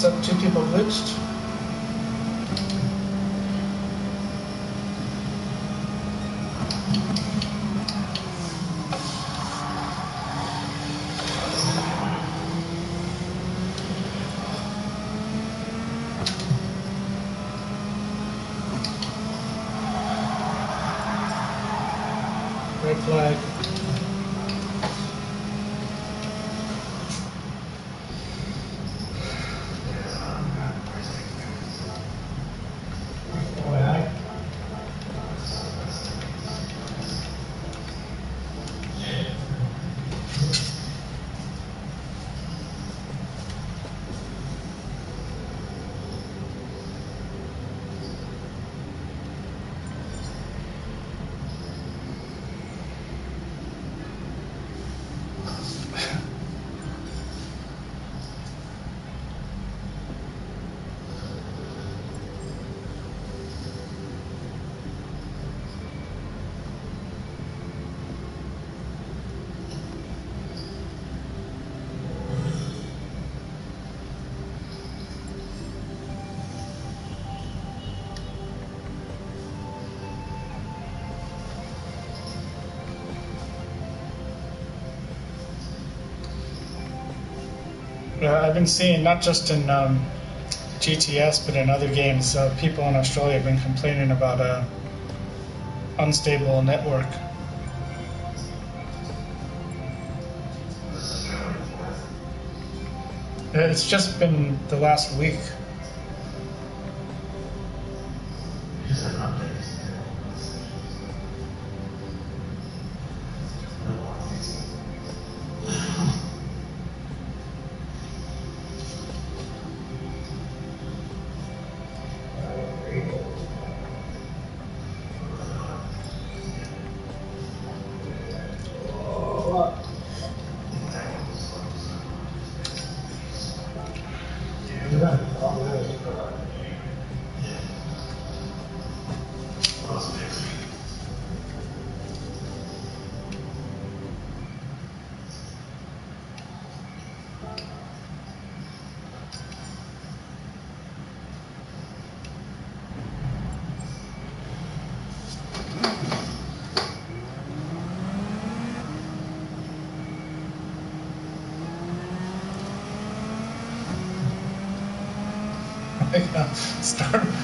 What's up? 2 people glitched. Red flag. I've been seeing, not just in GTS, but in other games, people in Australia have been complaining about a unstable network. It's just been the last week.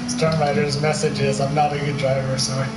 Storm Rider's message is, I'm not a good driver, sorry.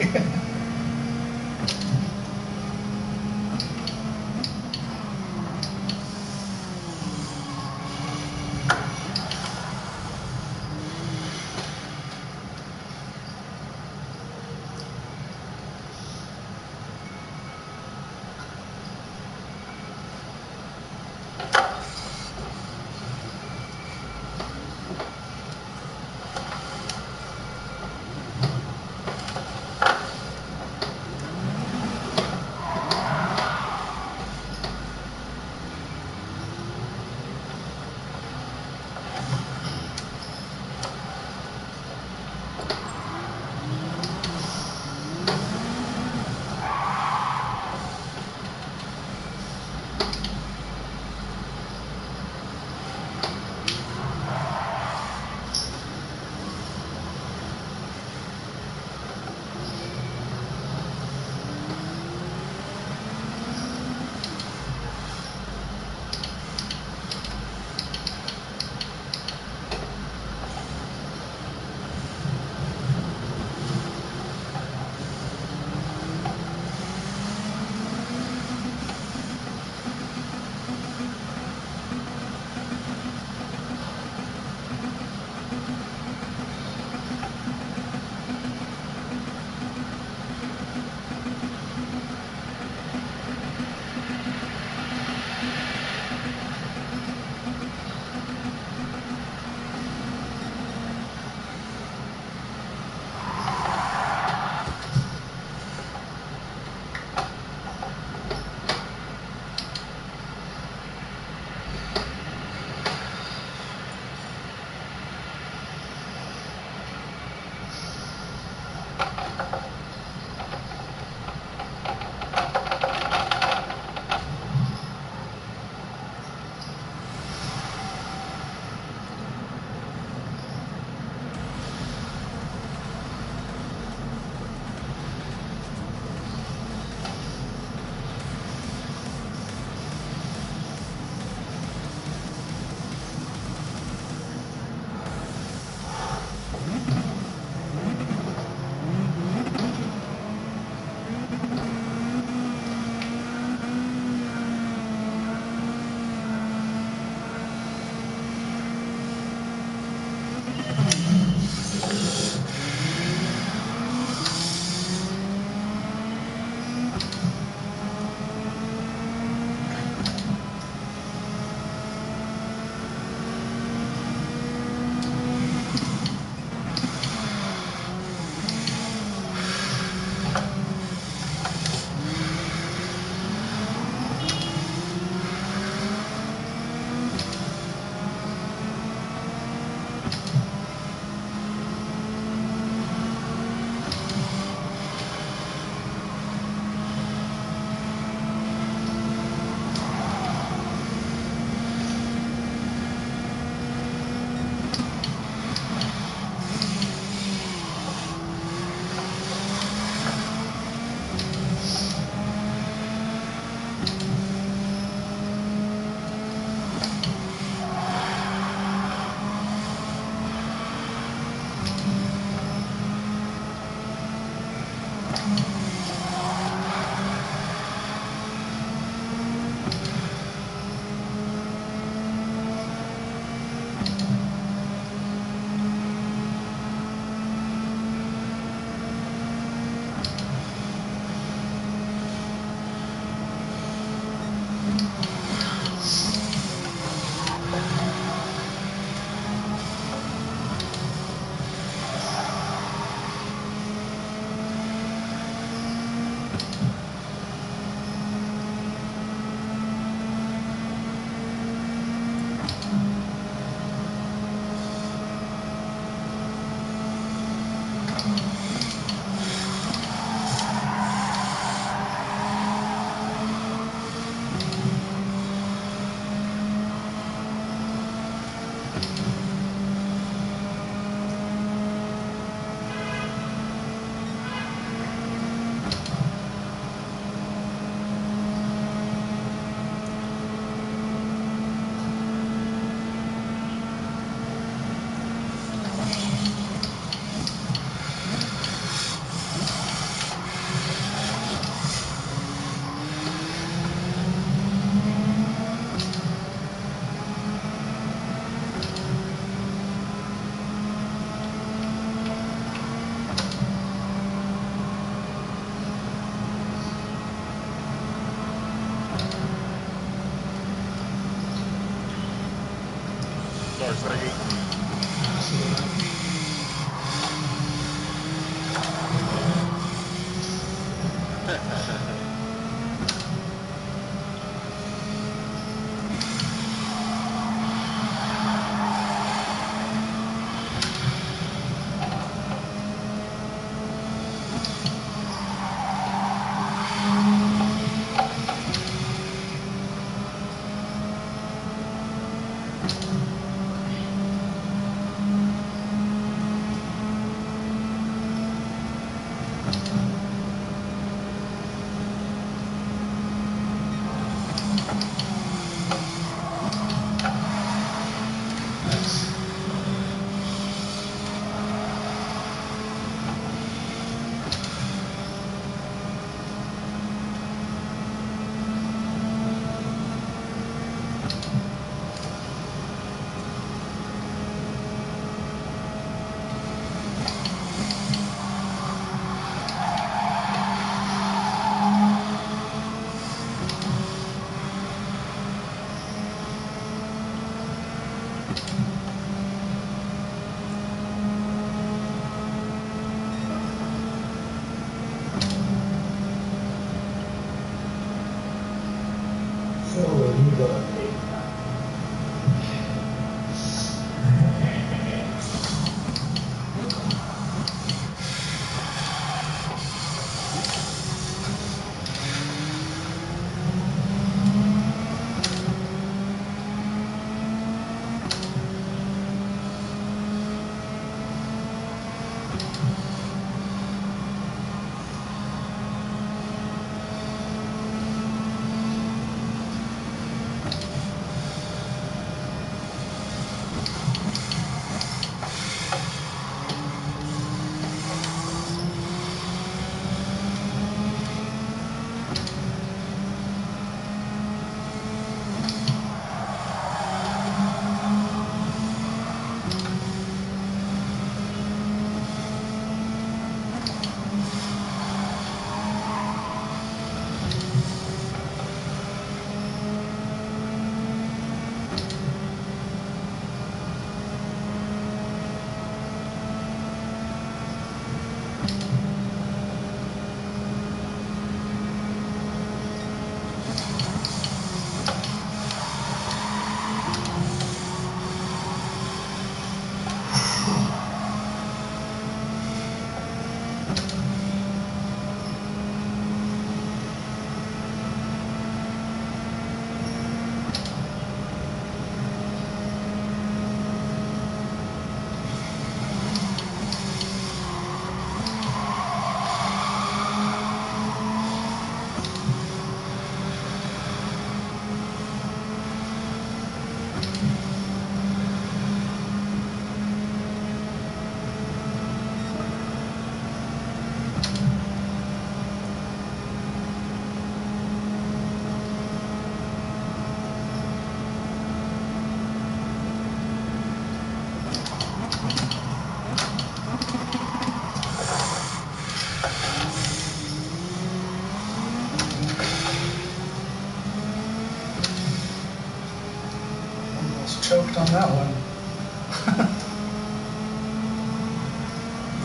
Choked on that one.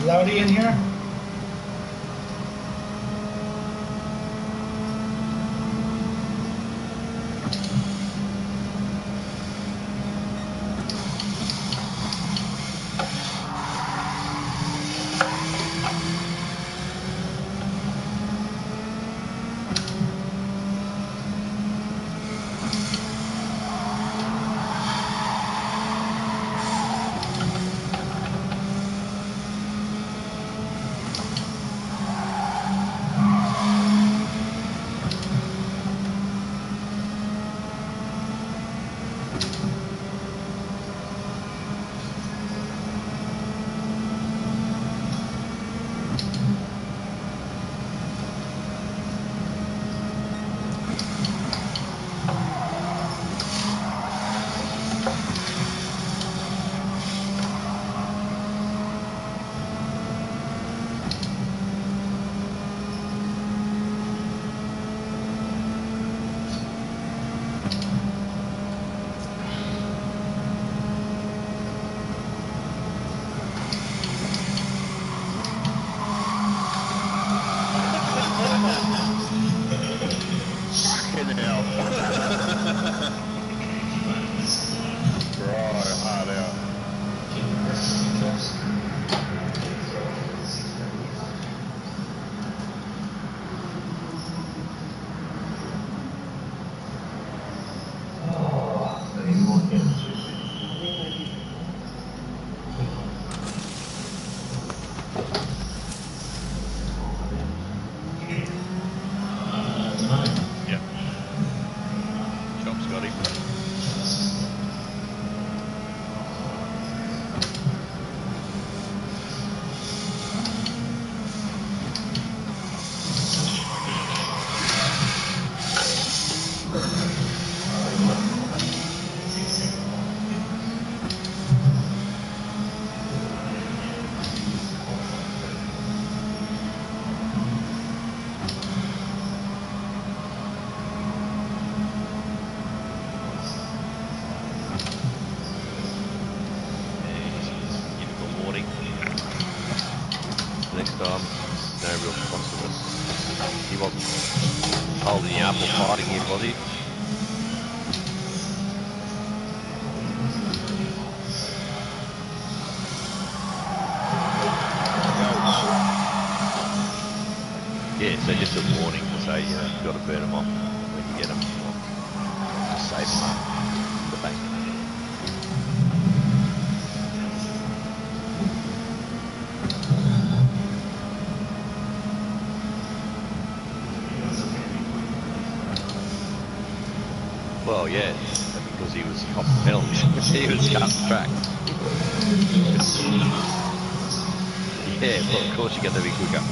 Loudy in here? time. No real consequence. He wasn't holding you up or fighting you, was he? Yeah, so just a warning to say, you know, you've got to burn them off when you get them. Just save them up in the bank. Well, yeah, because he was off the penalty. He was cut the track. Yeah, well, of course you're going to be quicker.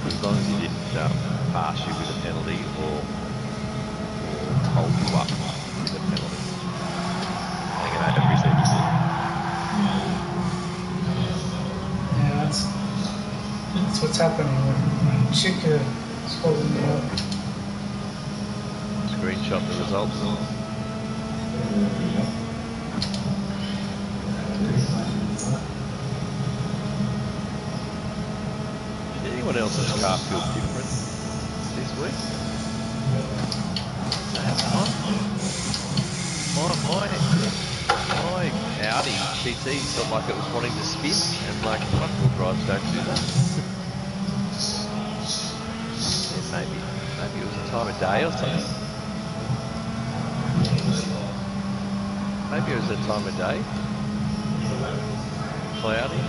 As long as he didn't pass you with a penalty or hold you up with a penalty. Hanging out every second. Yeah, that's what's happening when Chica is holding me up. Screenshot the results. Did anyone else's car feel different this week? My Audi TT felt like it was wanting to spin, and like front wheel drives don't do that. Yeah, maybe it was a time of day or something. Maybe it was a time of day. Cloudy.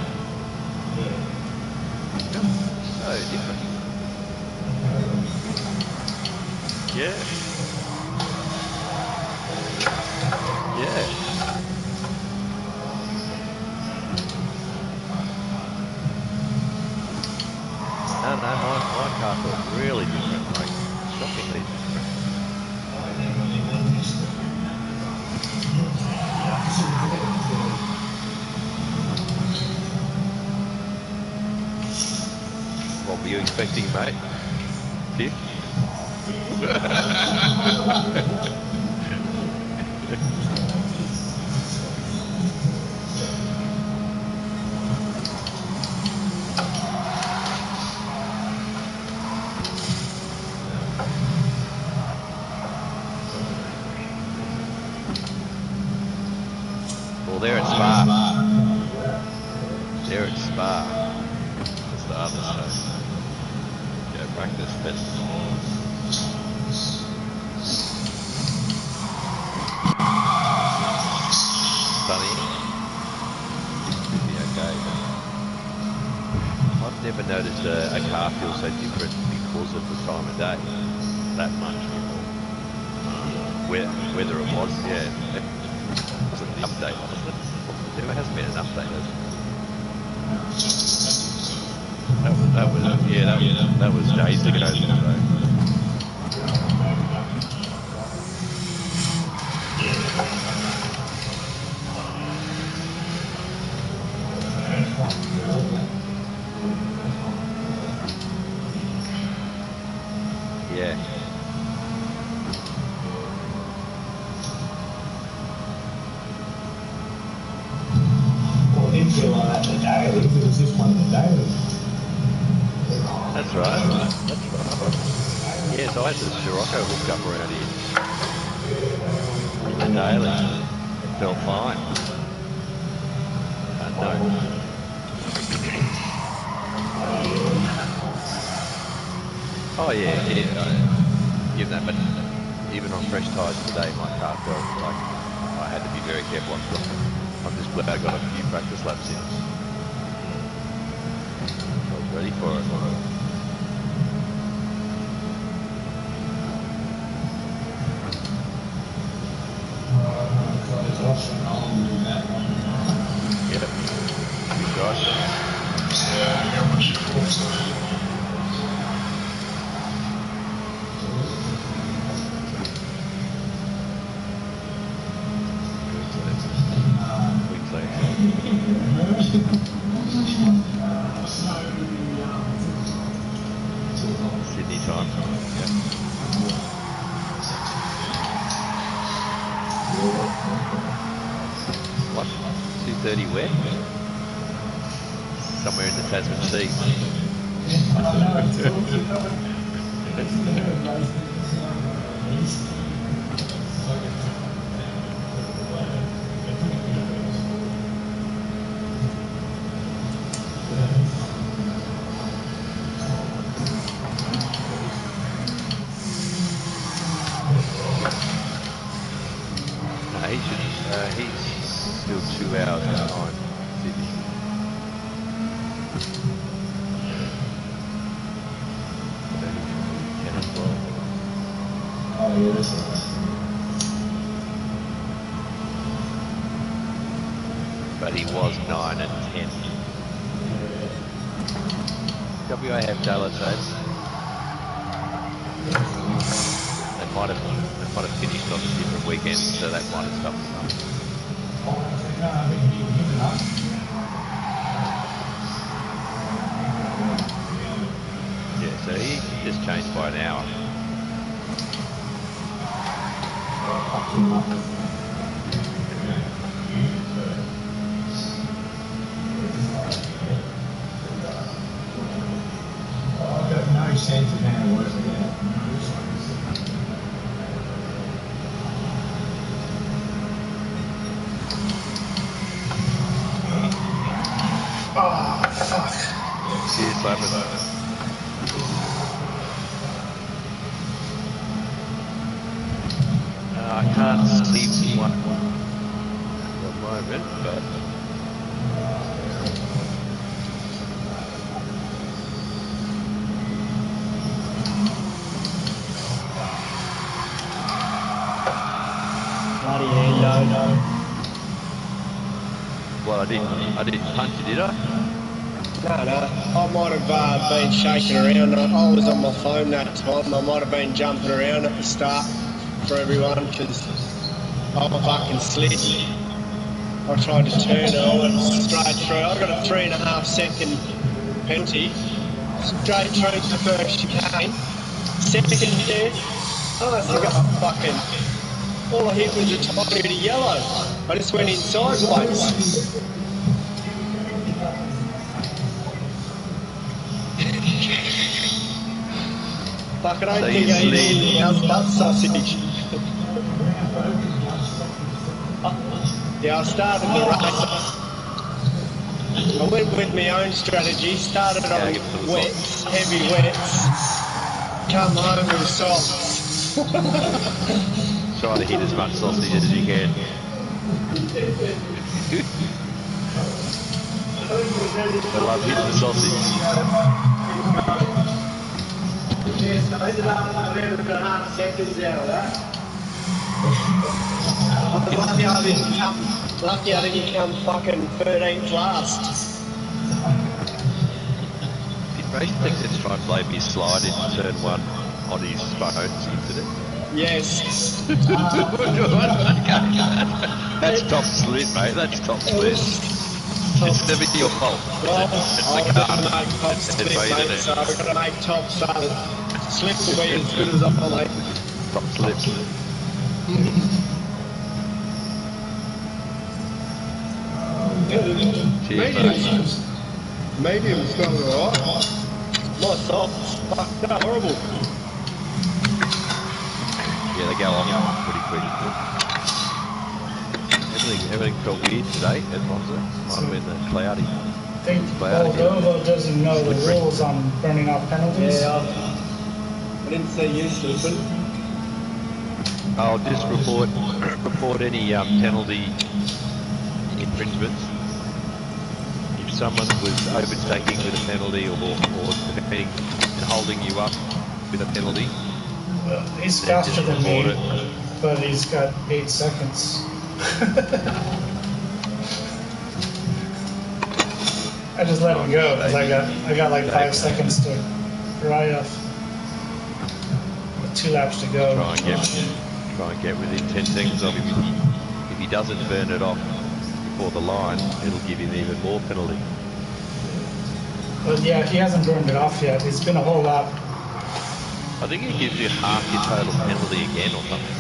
So different. Yeah. Yeah. No, my car felt really different, like shockingly different. What were you expecting, mate? Fifth? Well, they're at Spa. They're at Spa. That's the other side. Go practice, but sunny. Should be okay. I've never noticed a car feel so different because of the time of day. That much before. Whether it was, yeah. It wasn't the update, wasn't it? There hasn't been an update, has it? That was days ago. So. Yeah. Well, it didn't feel like that in the daily. It was just one of the dailies. That's right. Yeah, so I had the Scirocco hooked up around here. In the daily. It felt fine. No. Oh yeah, given that, but even on fresh tyres today, my car felt like I had to be very careful. I'm just glad I got a few practice laps in. I was ready for it. Yep. Good gosh. Sydney time. Yeah. What? 2:30 where? Somewhere in the Tasman Sea. No, he's still 2 hours behind Sydney. Oh, yeah, that's nice. But he was 9 and 10. WA have daylight savings. They might have finished on a different weekend, so that might have stopped them. Yeah, so he just changed by an hour. I've got no sense of how to work it out. Oh, fuck. Cheers, Simon. I can't see one at the moment, but Bloody hell, no. well, I didn't punch you, did I? No, I might have been shaking around. I was on my phone that time. I might have been jumping around at the start for everyone because I fucking slid. I tried to turn it, I went straight through. I got a 3.5 second penalty. Straight through the first chicane. Second there, I got fucking... All I hit was a tiny bit of yellow. I just went in sideways. Fuck, I don't think I ate anything else but sausage. Yeah, I started the race. I went with my own strategy, started on wets, heavy wets, come home with socks. Try to hit as much sausage as you can. I love hitting the sausage. Yes, I ended up with 11.5 seconds out of that. Lucky I didn't come fucking 13th last. Did Race Texas try and play me slide in turn 1 on his phone incident? Yes. That's top split, mate. That's top split. It's never your fault. Well, It's I'm the car. going to make top split, mate, so I've got to make top so slip will be as good as I'll make. Top slip. Cheers, mate. Medium's going alright. My socks fucked up, horrible. Yeah, they go off pretty quick. Everything felt weird today at Monza. Might have been cloudy. I think Moldova doesn't know the rules on burning off penalties. Yeah, I didn't say you stupid. I'll just report any penalty infringements. If someone was overtaking with a penalty or defending and holding you up with a penalty, He's faster than me, but he's got 8 seconds. I just let him go because I got like 5 seconds to ride off. 2 laps to go. Try and get within 10 seconds of him. If he doesn't burn it off before the line, it'll give him even more penalty. But yeah, he hasn't burned it off yet. It's been a whole lap I think it gives you half your total penalty again or something.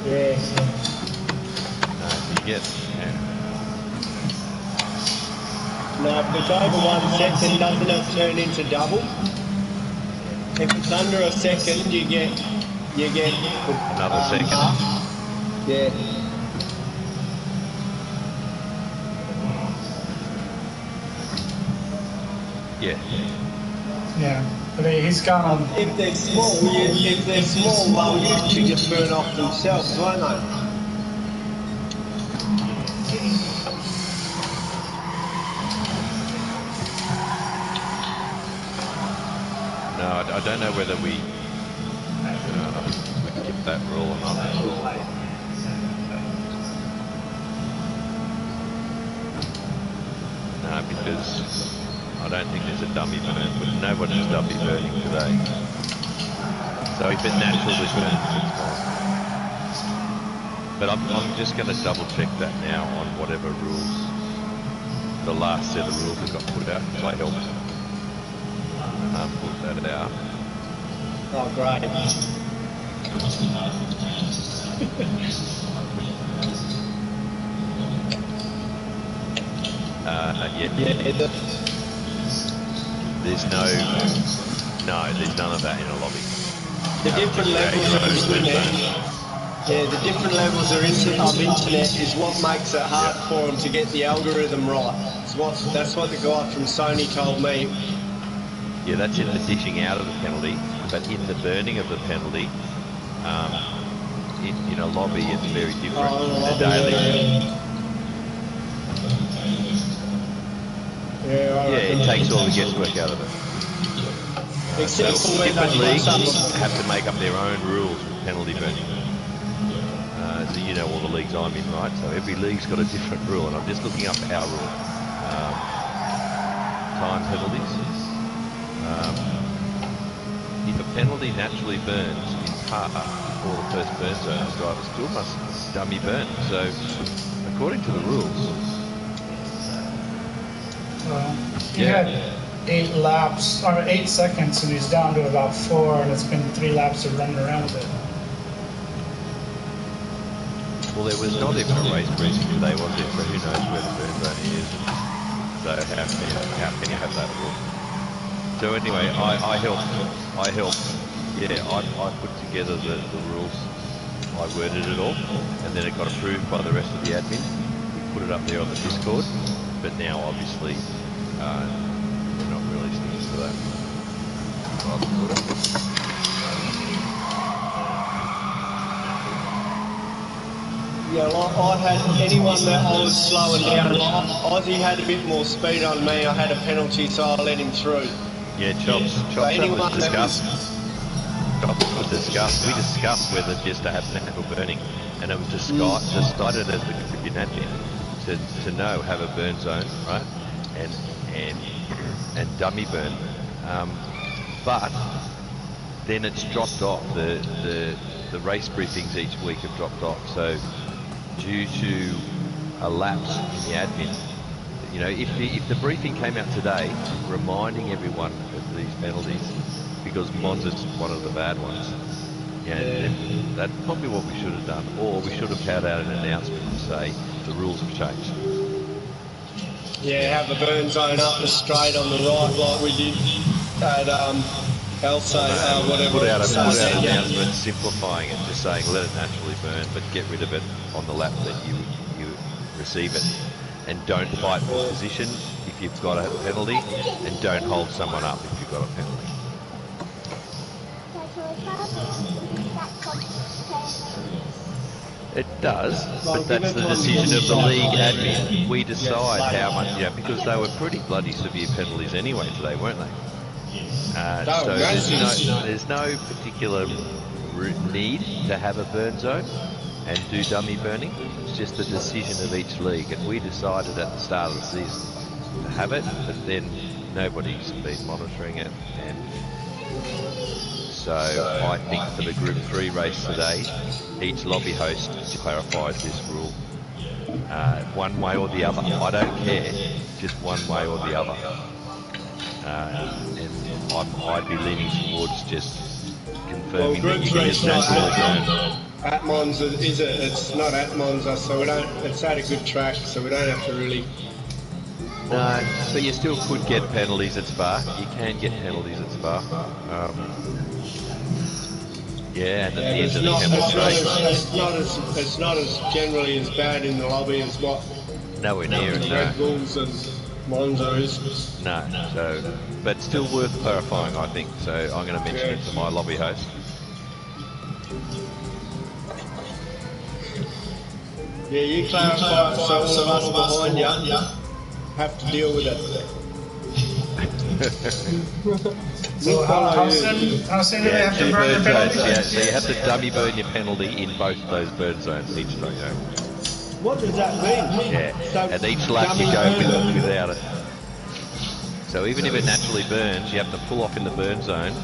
Yeah. No, so you get, yeah. No, if it's over 1 second, doesn't it turn into double? If it's under a second, you get Another second. half. Yeah. Yeah. Yeah, but he's gone on. If they're small, they'll usually just burn off themselves, won't they? No, I don't know whether we keep that rule or not. No, because I don't think there's a dummy burn, but nobody's dummy burning today. So if it naturally burns, it's fine. But I'm just going to double check that now on whatever rules, the last set of rules that got put out, because I helped put that out. Oh, great. Yeah. There's there's none of that in a lobby. The different levels of internet. Yeah, the different levels of internet is what makes it hard for them to get the algorithm right. That's what the guy from Sony told me. Yeah, that's in the dishing out of the penalty, but in the burning of the penalty, in a lobby, it's very different. The daily. Yeah, it takes all the guesswork out of it. Except so for when different they leagues up. have to make up their own rules with penalty burning. So you know all the leagues I'm in, right? So every league's got a different rule, and I'm just looking up our rule. Time penalties. If a penalty naturally burns in part before the first burn zone, the driver still must dummy burn. So according to the rules, He had 8 laps, or 8 seconds, and he's down to about 4, and it's been 3 laps of running around with it. well, there was not even a race briefing today, was there? So who knows where the burn zone is? So how can you have that rule? So anyway, I helped. Yeah, I put together the rules. I worded it all, and then it got approved by the rest of the admin. We put it up there on the Discord, but now obviously we're not releasing it for that. Yeah, like I had anyone that I was slowing down. Ozzy had a bit more speed on me. I had a penalty, so I let him through. Yeah, Chops was discussed. We discussed whether just to have natural burning, and it was decided as the Caribbean admin to have a burn zone, right, and dummy burn, but then it's dropped off. The race briefings each week have dropped off. So due to a lapse in the admin, if the briefing came out today reminding everyone of these penalties, because Monza's one of the bad ones, then that's probably what we should have done, or we should have had out an announcement to say the rules have changed. Yeah, have a burn zone up the straight on the right, like we did at Elsa, whatever. Put out an announcement simplifying it, just saying let it naturally burn, but get rid of it on the lap that you receive it, and don't fight for position if you've got a penalty, and don't hold someone up if you've got a penalty. It does, but that's the decision of the league admin. We decide how much, because they were pretty bloody severe penalties anyway today, weren't they? So there's no particular need to have a burn zone and do dummy burning. It's just the decision of each league, and we decided at the start of the season to have it, but then nobody's been monitoring it, and so I think for the Group 3 race today, each lobby host clarifies this rule one way or the other. I don't care, just one way or the other. and I'd be leaning towards just Well, confirming Group that you can 3's just not naturally burn. at Monza, is it? It's not at Monza, so we don't. It's at a good track, so we don't have to really. No, but you still could get penalties at Spa. You can get penalties at Spa. Yeah, and at the end of the demonstration. It's not as generally as bad in the lobby as what Nowhere near it, Red no. Bulls and Monza is. No, so, but still worth clarifying, I think. So I'm going to mention it to my lobby host. Yeah, you clarify it so all of us behind you have to deal with it. So how soon do they have to burn their penalty? Yeah, so you have to dummy burn your penalty in both those burn zones each time. You know. What does that mean? Yeah, So and each lap you go without it. So even if it naturally burns, you have to pull off in the burn zone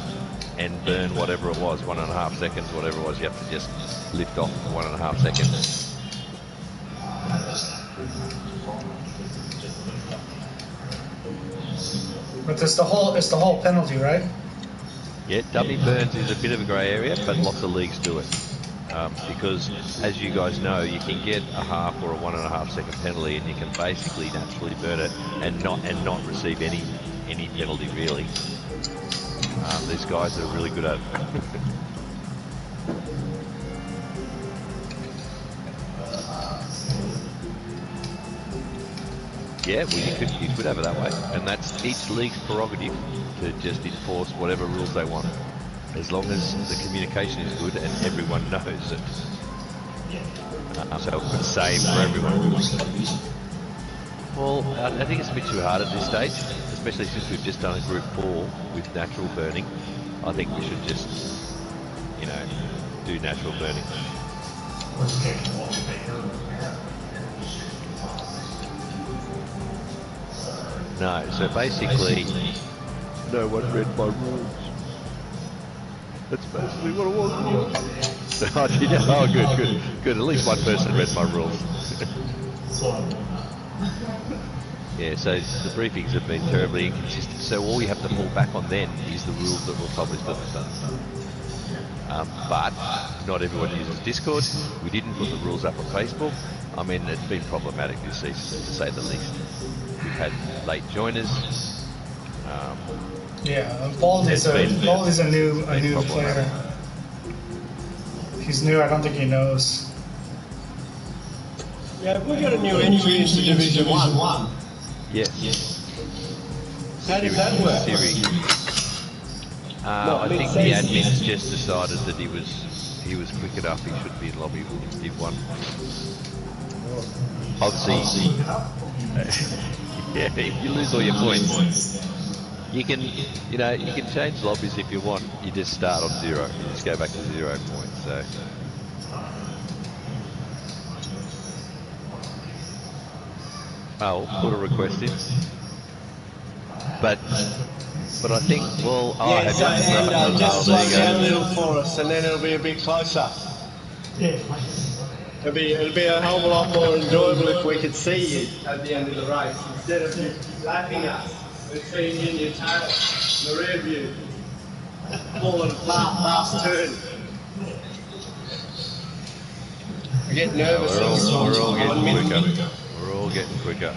and burn whatever it was, 1.5 seconds, whatever it was. You have to just lift off for 1.5 seconds. But it's the whole penalty, right? Yeah, dummy burns is a bit of a grey area, but lots of leagues do it. Because, as you guys know, you can get a half or a 1.5 second penalty, and you can basically naturally burn it and not receive any penalty really. These guys are really good at it. Yeah, well, you could have it that way, and that's each league's prerogative to just enforce whatever rules they want, as long as the communication is good and everyone knows it. So it's the same for everyone. Well, I think it's a bit too hard at this stage, especially since we've just done a Group 4 with natural burning. I think we should just, do natural burning. No, so basically, no one read my rules. That's basically what it was. Oh, did you? Oh, good. At least one person read my rules. Yeah, so the briefings have been terribly inconsistent. So all you have to fall back on then is the rules that were published at the start. But not everyone uses Discord. We didn't put the rules up on Facebook. I mean, it's been problematic this season, to say the least. We've had late joiners. Bald is a new player. He's new. I don't think he knows. Yeah, we got a new entry into Division 1. Yes. How does that work? I think the admins just decided that he was quick enough. He should be in lobby in Div 1. Obviously, yeah, you lose all your points. You can change lobbies if you want. You just start on 0. You just go back to 0 points. So. I'll put a request in. But I think, well, Just slow down a little for us, and then it'll be a bit closer. It'll be a hell of a lot more enjoyable if we could see you at the end of the race instead of you lapping us. We're seeing you in your tail, the rear view, falling apart last turn. I get nervous. We're all getting quicker. We're all getting quicker.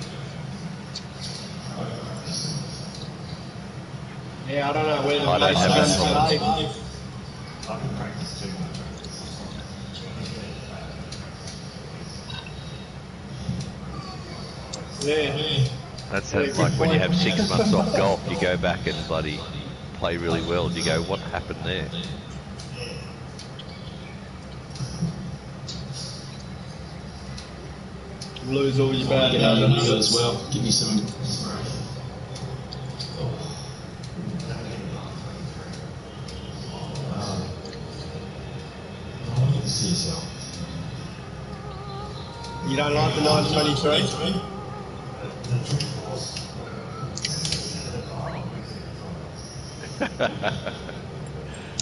Yeah, I don't know where the I don't have that today. Yeah. That's like when you have 6 months off golf, you go back and bloody play really well, and you go, what happened there? Lose all your bad habits as well. Give you some. You don't like the 923?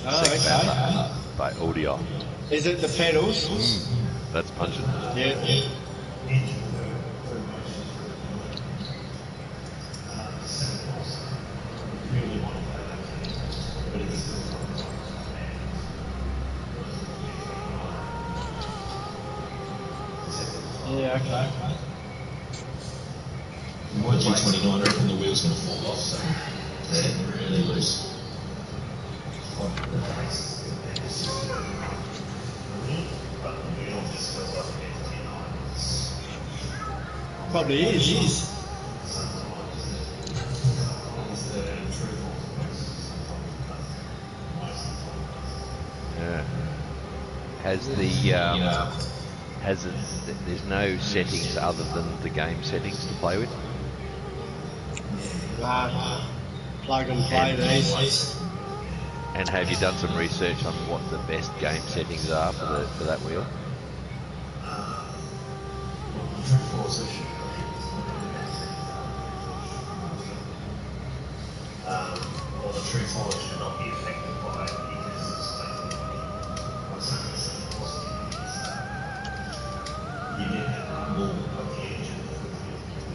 Okay. By Audio. Is it the pedals? That's pungent. Yeah. Yeah, okay. My G29, I reckon the wheel's going to fall off, so they're really loose. Probably is. Yeah. There's no settings other than the game settings to play with? Plug and play these. And have you done some research on what the best game settings are for that wheel? Well, the true forward should not be affected by it because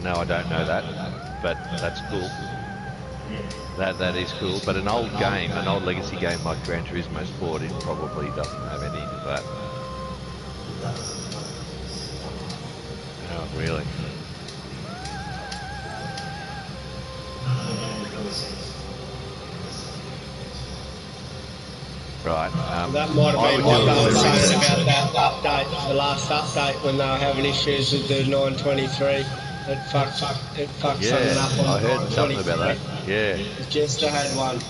No, I don't know that, but that's cool. That is cool. But an old game, an old legacy game like Gran Turismo Sport, it probably doesn't have any of that. Oh, really? Right. That might have been what they were saying about that update, the last update, when they were having issues with the 923. It fucked something up on I heard something about that. Yeah. Jester had one.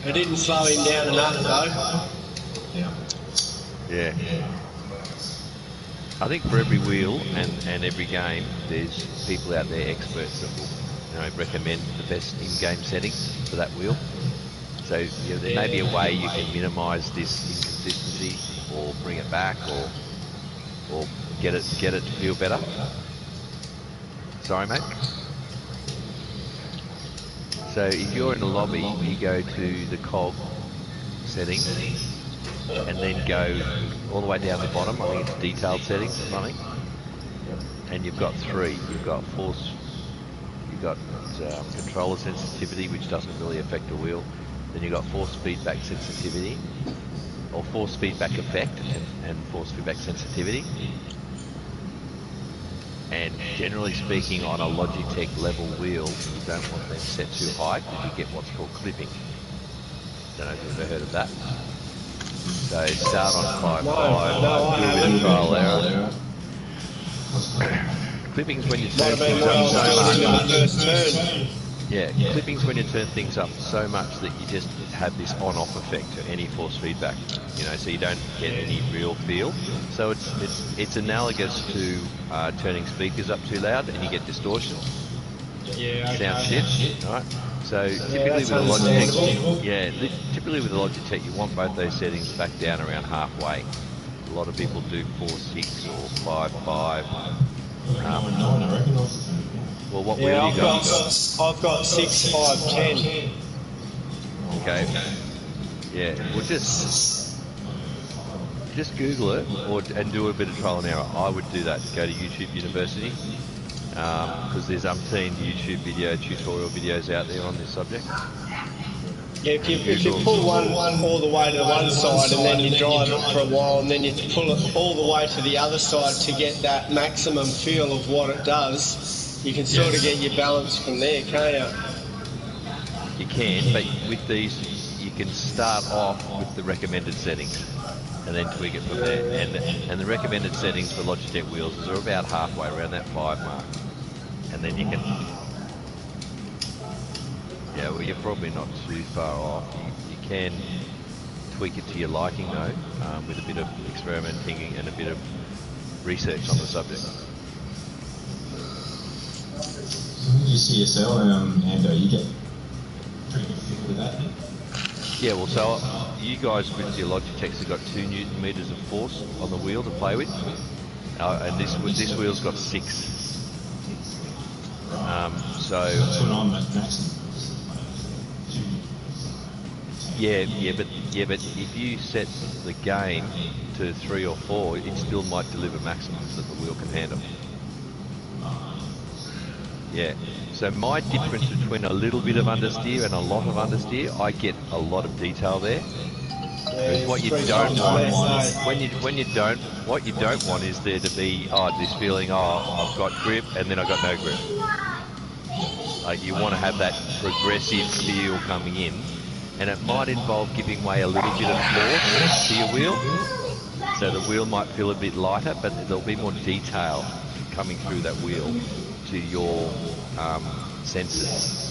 It didn't slow him down enough though. Yeah. I think for every wheel and every game, there's people out there, experts, that will recommend the best in-game settings for that wheel. So there may be a way you can minimise this inconsistency, or bring it back, or get it to feel better. Sorry, mate. So if you're in a lobby, you go to the cog settings, and then go all the way down the bottom. I think it's detailed settings or something. And you've got three. You've got force. You've got controller sensitivity, which doesn't really affect the wheel. Then you've got force feedback sensitivity, or force feedback effect, and force feedback sensitivity. And generally speaking, on a Logitech level wheel, you don't want them set too high because you get what's called clipping. Don't know if you've ever heard of that. So start on 5.5, do a bit of trial error. Clipping's when you turn things up so much. Yeah, clipping's when you turn things up so much that you just have this on-off effect to any force feedback. So you don't get any real feel. So it's analogous to turning speakers up too loud and you get distortion. Yeah, okay. Sound shit, right? So typically with a Logitech, you want both those settings back down around halfway. A lot of people do 4.6 or 5.5. Well, what wheel you got? I've got 6.5.10. Okay. Yeah. Well, just Google it and do a bit of trial and error. I would do that. Go to YouTube University, because there's umpteen YouTube tutorial videos out there on this subject. Yeah, if you pull one all the way to one side and then you drive it for a while and then you pull it all the way to the other side to get that maximum feel of what it does, you can sort of get your balance from there, can't you? You can, but with these, you can start off with the recommended settings and then tweak it from there. And the recommended settings for Logitech wheels are about halfway, around that 5 mark. And then you can... Yeah, well, you're probably not too far off. You can tweak it to your liking, though, with a bit of experimenting and a bit of research on the subject. So when you see yourself, Ando, you get pretty good feel with that, Yeah, well, so you guys with your Logitechs have got 2 Newton meters of force on the wheel to play with, and this wheel's got 6. So that's when I'm at maximum. Yeah, but if you set the game to 3 or 4, it still might deliver maximums that the wheel can handle. Yeah. So my difference between a little bit of understeer and a lot of understeer, I get a lot of detail there. Because what you don't want, what you don't want is there to be this feeling, I've got grip and then I've got no grip. Like you want to have that progressive feel coming in, and it might involve giving away a little bit of force to your wheel, so the wheel might feel a bit lighter, but there'll be more detail coming through that wheel to your senses.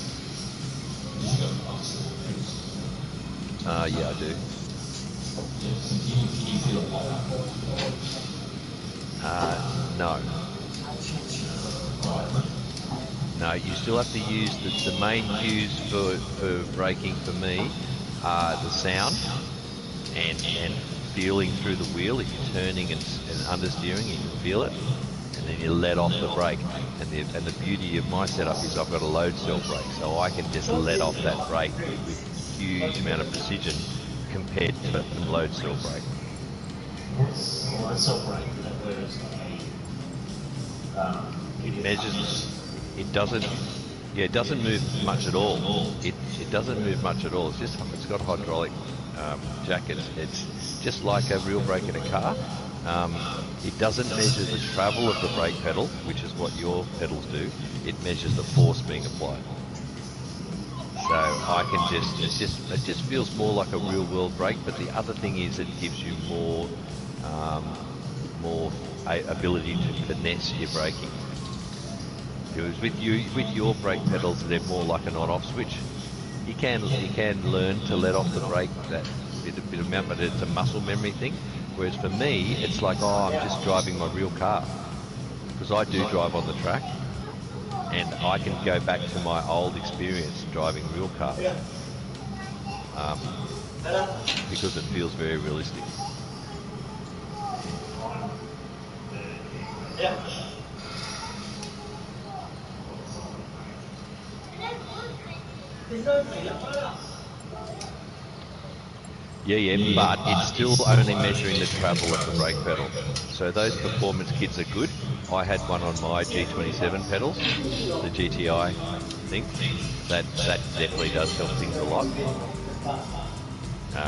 Yeah, I do. No. No, you still have to use the main cues for braking for me are the sound and feeling through the wheel. If you're turning and understeering, you can feel it, and then you let off the brake. And the beauty of my setup is I've got a load cell brake, so I can just let off that brake with huge amount of precision compared to a load cell brake. Load cell brake, it measures. It doesn't. Yeah, it doesn't move much at all. It doesn't move much at all. It's got hydraulic jackets. It's just like a real brake in a car. It doesn't measure the travel of the brake pedal, which is what your pedals do. It measures the force being applied. So I can it just feels more like a real world brake. But the other thing is it gives you more ability to finesse your braking. Because with your brake pedals, they're more like an on-off switch. You can learn to let off the brake that bit of amount, but it's a muscle memory thing. Whereas for me, it's like, I'm just driving my real car, because I do drive on the track, and I can go back to my old experience driving real cars because it feels very realistic. Yeah, but it's still only measuring the travel of the brake pedal. So those performance kits are good. I had one on my G27 pedals, the GTI thing. That definitely does help things a lot.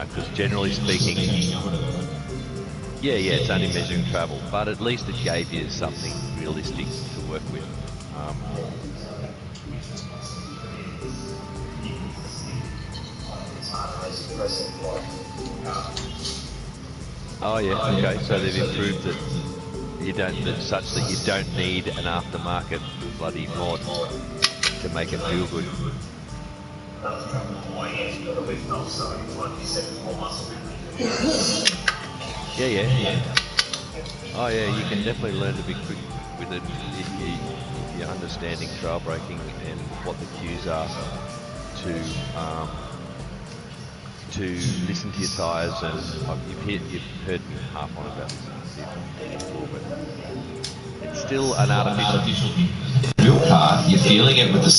Because generally speaking, yeah, it's only measuring travel, but at least it gave you something realistic to work with. Oh yeah, okay. So they've improved it. Such that you don't need an aftermarket bloody mod to make it feel good. Yeah. Oh yeah, you can definitely learn to be quick with it if you're understanding trail braking and what the cues are to listen to your tyres. And you've heard me harp on about this before, but it's still an artificial. Real car, you're feeling it with the